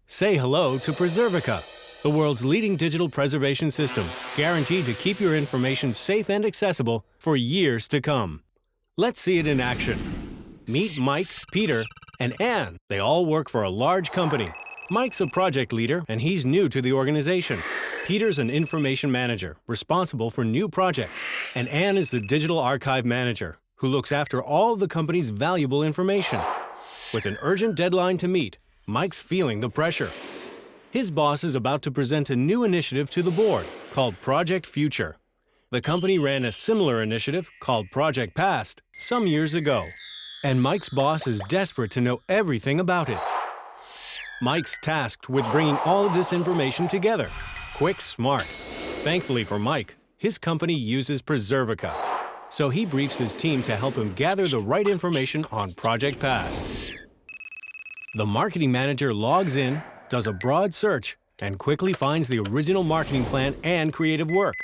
Say hello to Preservica, the world's leading digital preservation system, guaranteed to keep your information safe and accessible for years to come. Let's see it in action. Meet Mike, Peter, and Anne. They all work for a large company. Mike's a project leader, and he's new to the organization. Peter's an information manager, responsible for new projects. And Anne is the digital archive manager, who looks after all of the company's valuable information. With an urgent deadline to meet, Mike's feeling the pressure. His boss is about to present a new initiative to the board called Project Future. The company ran a similar initiative called Project Past some years ago, and Mike's boss is desperate to know everything about it. Mike's tasked with bringing all of this information together. Quick, smart. Thankfully for Mike, his company uses Preservica, so he briefs his team to help him gather the right information on Project Past. The marketing manager logs in, does a broad search, and quickly finds the original marketing plan and creative work.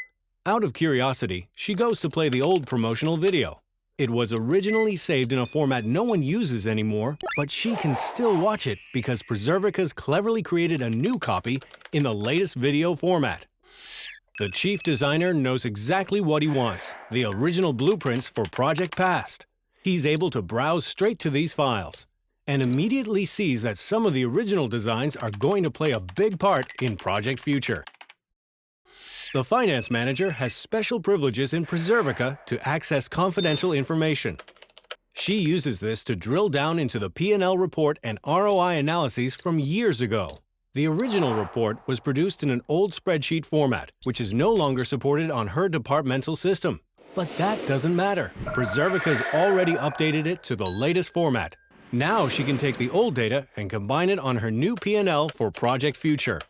Out of curiosity, she goes to play the old promotional video. It was originally saved in a format no one uses anymore, but she can still watch it because Preservica's cleverly created a new copy in the latest video format. The chief designer knows exactly what he wants, the original blueprints for Project Past. He's able to browse straight to these files and immediately sees that some of the original designs are going to play a big part in Project Future. The finance manager has special privileges in Preservica to access confidential information. She uses this to drill down into the P&L report and ROI analyses from years ago. The original report was produced in an old spreadsheet format, which is no longer supported on her departmental system. But that doesn't matter. Preservica's already updated it to the latest format. Now she can take the old data and combine it on her new P&L for Project Future.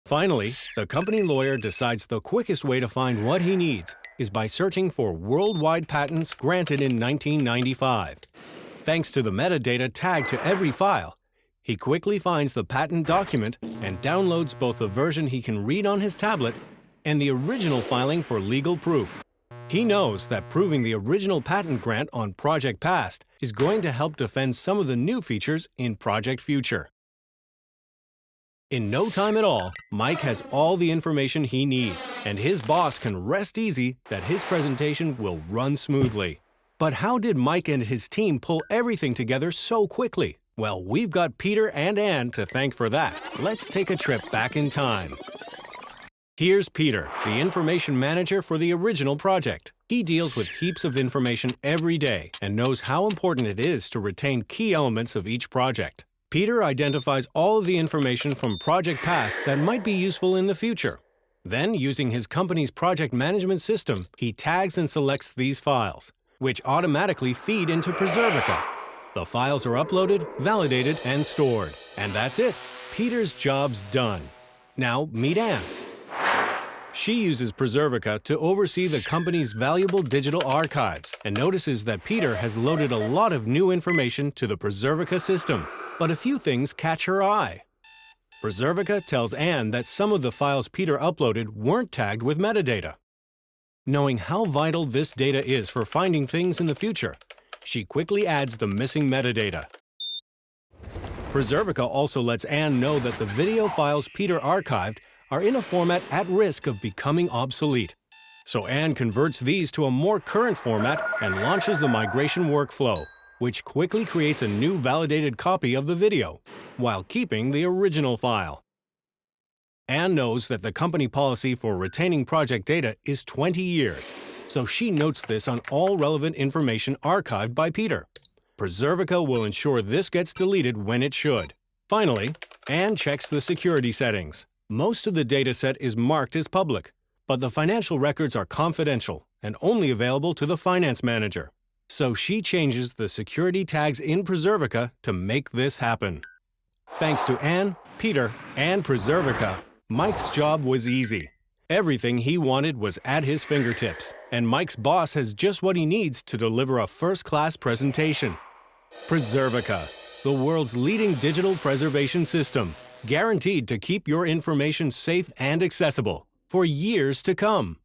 Finally, the company lawyer decides the quickest way to find what he needs is by searching for worldwide patents granted in 1995. Thanks to the metadata tagged to every file, he quickly finds the patent document and downloads both the version he can read on his tablet and the original filing for legal proof. He knows that proving the original patent grant on Project Past is going to help defend some of the new features in Project Future. In no time at all, Mike has all the information he needs, and his boss can rest easy that his presentation will run smoothly. But how did Mike and his team pull everything together so quickly? Well, we've got Peter and Anne to thank for that. Let's take a trip back in time. Here's Peter, the information manager for the original project. He deals with heaps of information every day and knows how important it is to retain key elements of each project. Peter identifies all of the information from Project Past that might be useful in the future. Then, using his company's project management system, he tags and selects these files, which automatically feed into Preservica. The files are uploaded, validated, and stored. And that's it. Peter's job's done. Now, meet Anne. She uses Preservica to oversee the company's valuable digital archives and notices that Peter has loaded a lot of new information to the Preservica system. But a few things catch her eye. Preservica tells Anne that some of the files Peter uploaded weren't tagged with metadata. Knowing how vital this data is for finding things in the future, she quickly adds the missing metadata. Preservica also lets Anne know that the video files Peter archived are in a format at risk of becoming obsolete. So Anne converts these to a more current format and launches the migration workflow, which quickly creates a new validated copy of the video, while keeping the original file. Anne knows that the company policy for retaining project data is 20 years, so she notes this on all relevant information archived by Peter. Preservica will ensure this gets deleted when it should. Finally, Anne checks the security settings. Most of the dataset is marked as public, but the financial records are confidential and only available to the finance manager. So she changes the security tags in Preservica to make this happen. Thanks to Anne, Peter, and Preservica, Mike's job was easy. Everything he wanted was at his fingertips, and Mike's boss has just what he needs to deliver a first-class presentation. Preservica, the world's leading digital preservation system, guaranteed to keep your information safe and accessible for years to come.